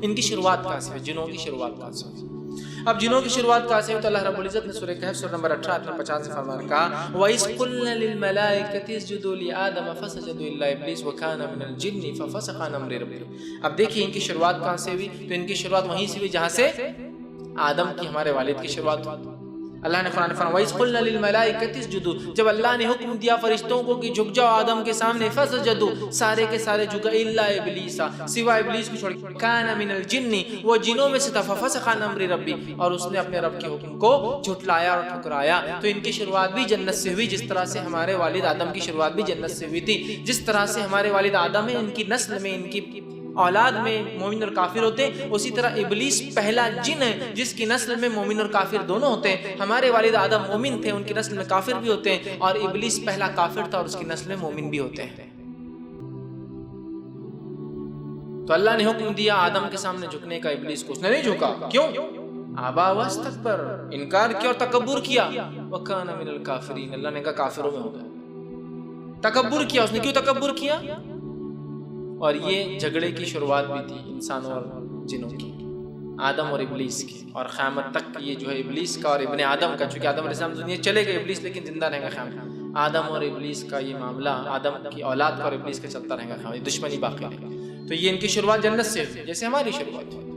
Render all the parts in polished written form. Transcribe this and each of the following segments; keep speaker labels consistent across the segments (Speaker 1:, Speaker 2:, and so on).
Speaker 1: ان کی شروعات کہاں سے ہے؟ جنوں کی شروعات کہاں سے ہے؟ اب جنوں کی شروعات کہاں سے ہے؟ تو اللہ رب العزت نے سورہ کہف سورہ نمبر 18 آیت 50 سے فرمایا کہا وَإِذْ قُلْنَا لِلْمَلَائِكَةِ اسْجُدُوا لِآدَمَ فَسَجَدُوا إِلَّا إِبْلِيسَ وَكَانَ مِنَ الْجِنِّ فَفَسَقَ عَنْ أَمْرِ رَبِّهِ۔ اب دیکھیں ان کی شروعات کہاں سے ہوئی؟ تو ان کی شروعات وہیں سے ہوئی جہاں سے آدم کی، ہمارے والد کی شروعات ہوئی۔ اللہ نے قرآن فرمایا وَإِذْ قُلْنَا لِلْمَلَائِكَةِ اسْجُدُوا، جب اللہ نے حکم دیا فرشتوں کو کہ جھک جاؤ آدم کے سامنے، فَسَجَدُوا، سارے کے سارے جھکا إِلَّا إِبْلِيسَ، سوائے ابلیس کو چھوڑ کے، كَانَ مِنَ الْجِنِّ، وہ جنوں میں سے تھا، فَفَسَقَ عَنْ أَمْرِ رَبِّهِ، اور اس نے اپنے رب کے حکم کو جھٹلایا اور ٹھکرایا۔ تو ان کی شروعات بھی جنت سے ہوئی، جس طرح سے ہمارے والد آدم کی شروعات بھی جنت سے ہوئی تھی۔ جس طرح سے ہمارے والد آدم ہیں، ان کی نسل میں، ان کی اولاد میں مومن اور کافر ہوتے ہیں، اسی طرح ابلیس پہلا جن ہے جس کی نسل میں مومن اور کافر دونوں ہوتے ہیں۔ ہمارے والد آدم مومن تھے، ان کی نسل میں کافر بھی ہوتے ہیں، اور ابلیس پہلا کافر تھا اور اس کی نسل میں مومن بھی ہوتے ہیں۔ تو اللہ نے حکم دیا آدم کے سامنے جھکنے کا، ابلیس کو، اس نے نہیں جھکا۔ کیوں؟ آبا واستکبر، انکار کیا اور تکبر کیا۔ وَكَانَ مِنَ الْكَافِرِينَ، اللہ نے کہا کافروں میں ہو گیا۔ تکبر کیا، اس نے کیوں تکبر کیا؟ اور یہ جھگڑے کی شروعات بھی تھی انسانوں اور جنوں کی، آدم اور ابلیس کی، اور قیامت تک یہ جو ہے ابلیس کا اور ابن آدم کا، چونکہ آدم علیہ السلام دنیا چلے گئے، ابلیس لیکن زندہ رہے گا قیامت، آدم اور ابلیس کا یہ معاملہ، آدم کی اولاد کا اور ابلیس کا چلتا رہے گا قیامت، دشمنی باقی رہے گی۔ تو یہ ان کی شروعات جنت سے ہوئی جیسے ہماری شروعات ہوئی،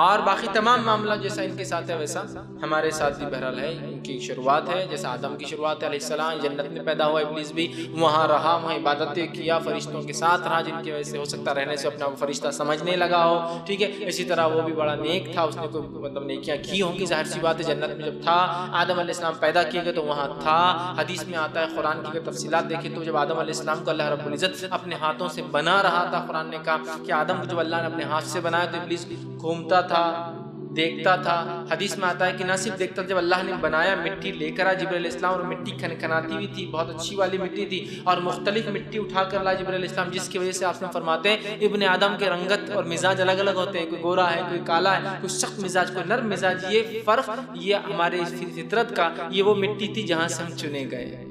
Speaker 1: اور باقی تمام معاملہ جیسا ان کے ساتھ ہے ویسا ہمارے ساتھ بھی بہرحال ہے۔ ان کی شروعات ہے جیسا آدم کی شروعات ہے علیہ السلام، جنت میں پیدا ہوا، ابلیس بھی وہاں رہا، وہاں عبادتیں کیا، فرشتوں کے ساتھ رہا، جن کی وجہ سے ہو سکتا رہنے سے اپنا فرشتہ سمجھنے لگا ہو، ٹھیک ہے۔ اسی طرح وہ بھی بڑا نیک تھا، اس نے کوئی مطلب نیکیاں کی ہوں گی، ظاہر سی بات ہے۔ جنت میں جب تھا، آدم علیہ السلام پیدا کیے گئے تو وہاں تھا۔ حدیث میں آتا ہے، قرآن کی اگر تفصیلات دیکھیں تو جب آدم علیہ السلام کو اللہ رب العزت اپنے ہاتھوں سے بنا رہا تھا، قرآن نے کہا کہ آدم کو جب اللہ نے اپنے ہاتھ سے بنایا تو ابلیس گھومتا تھا، دیکھتا تھا۔ حدیث میں آتا ہے کہ نہ صرف دیکھتا، جب اللہ نے بنایا مٹی لے کر آیا جبرائیل علیہ السلام، اور مٹی کھنکھناتی ہوئی تھی، بہت اچھی والی مٹی تھی، اور مختلف مٹی اٹھا کر لایا جبرائیل علیہ السلام، جس کی وجہ سے آپ فرماتے ہیں ابن آدم کے رنگت اور مزاج الگ الگ ہوتے ہیں، کوئی گورا ہے، کوئی کالا ہے، کوئی سخت مزاج، کوئی نرم مزاج۔ یہ فرق، یہ ہمارے فطرت کا، یہ وہ مٹی تھی جہاں سے ہم چنے گئے۔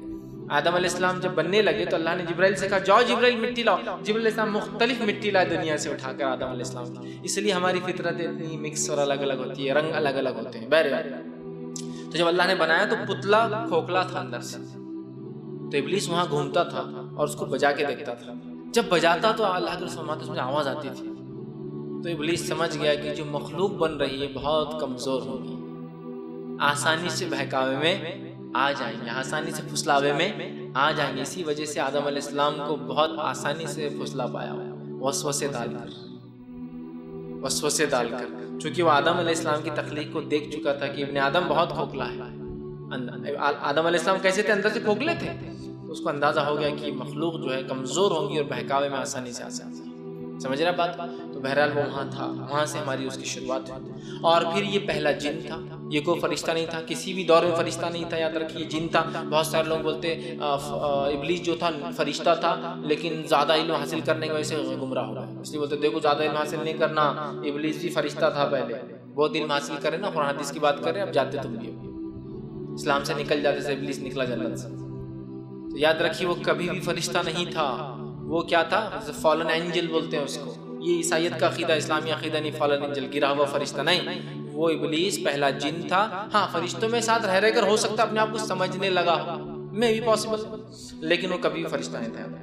Speaker 1: آدم علیہ السلام جب بننے لگے تو اللہ نے جبرائیل سے کہا جاؤ جبرائیل مٹی لاؤ، جبرائیل علیہ السلام مختلف مٹی لائے دنیا سے اٹھا کر آدم علیہ السلام کی۔ اس لیے ہماری فطرت اتنی مکس اور الگ الگ ہوتی ہے، رنگ الگ الگ ہوتے ہیں۔ بہرحال تو جب اللہ نے بنایا تو پتلا کھوکھلا تھا اندر سے، تو ابلیس وہاں گھومتا تھا اور اس کو بجا کے دیکھتا تھا۔ جب بجاتا تو اللہ کے رسول اس میں آواز آتی تھی، تو ابلیس سمجھ گیا کہ جو مخلوق بن رہی ہے بہت کمزور ہوگی، آسانی سے بہکاوے میں آ جائیں گے، آسانی سے پھسلاوے میں آ جائیں گے۔ اسی وجہ سے آدم علیہ السلام کو بہت آسانی سے پھسلا پایا، وسوسے ڈال کر، چونکہ وہ آدم علیہ السلام کی تخلیق کو دیکھ چکا تھا کہ ابن آدم بہت کھوکھلا ہے۔ آدم علیہ السلام کیسے تھے؟ اندر سے کھوکھلے تھے، تو اس کو اندازہ ہو گیا کہ مخلوق جو ہے کمزور ہوگی اور بہکاوے میں آسانی سے آ سکتی ہے۔ سمجھ رہا بات؟ تو بہرحال وہ وہاں تھا، وہاں سے ہماری اس کی شروعات ہوئی۔ اور پھر یہ پہلا جن تھا، یہ کوئی فرشتہ نہیں تھا، کسی بھی دور میں فرشتہ نہیں تھا، یاد رکھیے جن تھا۔ بہت سارے لوگ بولتے ابلیس جو تھا فرشتہ تھا لیکن زیادہ علم حاصل کرنے کی وجہ سے گمراہ ہو گیا، اس لیے بولتے دیکھو زیادہ علم حاصل نہیں کرنا، ابلیس بھی فرشتہ تھا پہلے، بہت علم حاصل کرے نا، قرآن حدیث کی بات کریں، اب جاتے تم بھی اسلام سے نکل جاتے سے ابلیس نکلا جنت سے۔ تو یاد رکھیے وہ کبھی بھی فرشتہ نہیں تھا، وہ کیا تھا؟ فالن اینجل بولتے ہیں اس کو۔ یہ عیسائیت کا عقیدہ، اسلامی عقیدہ نہیں، فالن اینجل گرا ہوا فرشتہ نہیں، وہ ابلیس پہلا جن تھا۔ ہاں فرشتوں میں ساتھ رہ کر ہو سکتا اپنے آپ کو سمجھنے لگا، میں بھی پاسبل، لیکن وہ کبھی فرشتہ نہیں تھا۔